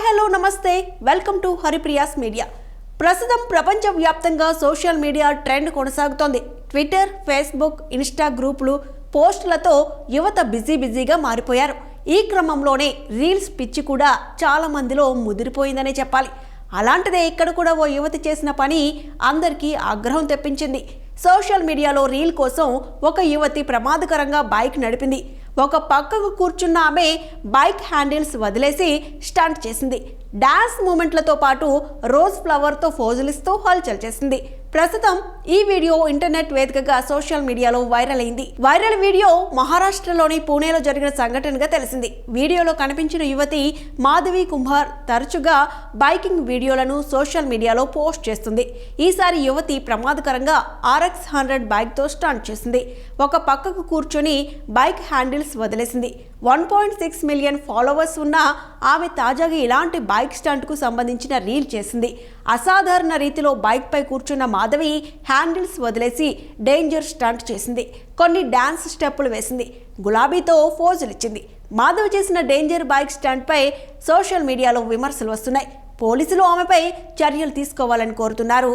Hello నమస్తే welcome to Haripriya's media. ప్రస్తుతం ప్రపంచవ్యాప్తంగా సోషల్ మీడియా ట్రెండ్ కొనసాగుతోంది. ట్విట్టర్, ఫేస్బుక్, ఇన్స్టా గ్రూపులు, పోస్టులతో యువత బిజీగా మారిపోయారు. ఈ క్రమంలోనే రీల్స్ పిచ్చి కూడా చాలా మందిలో ముదిరిపోయిందనే చెప్పాలి. అలాంటిదే ఇక్కడ కూడా ఓ యువతి చేసిన పని అందరికీ ఆగ్రహం తెప్పించింది. సోషల్ మీడియాలో రీల్ కోసం ఒక యువతి ప్రమాదకరంగా బైక్ నడిపింది. ఒక పక్కకు కూర్చున్న ఆమె బైక్ హ్యాండిల్స్ వదిలేసి స్టంట్ చేసింది. డాన్స్ మూమెంట్లతో పాటు రోజ్ ఫ్లవర్తో ఫోజులిస్తూ హల్చల్ చేసింది. ప్రస్తుతం ఈ వీడియో ఇంటర్నెట్ వేదికగా సోషల్ మీడియాలో వైరల్ అయింది. వైరల్ వీడియో మహారాష్ట్రలోని పూణేలో జరిగిన సంఘటనగా తెలిసింది. వీడియోలో కనిపించిన యువతి మాధవి కుమార్ తరచుగా బైకింగ్ వీడియోలను సోషల్ మీడియాలో పోస్ట్ చేస్తుంది. ఈసారి యువతి ప్రమాదకరంగా RX 100 బైక్తో స్టంట్ చేసింది. ఒక పక్కకు కూర్చొని బైక్ హ్యాండిల్స్ వదిలేసింది. 1.6 మిలియన్ ఫాలోవర్స్ ఉన్న ఆమె తాజాగా ఇలాంటి బైక్ స్టంట్కు సంబంధించిన రీల్ చేసింది. అసాధారణ రీతిలో బైక్పై కూర్చున్న మాధవి హ్యాండిల్స్ వదిలేసి డేంజర్ స్టంట్ చేసింది. కొన్ని డాన్స్ స్టెప్పులు వేసింది. గులాబీతో ఫోజులిచ్చింది. మాధవి చేసిన డేంజర్ బైక్ స్టంట్పై సోషల్ మీడియాలో విమర్శలు వస్తున్నాయి. పోలీసులు ఆమెపై చర్యలు తీసుకోవాలని కోరుతున్నారు.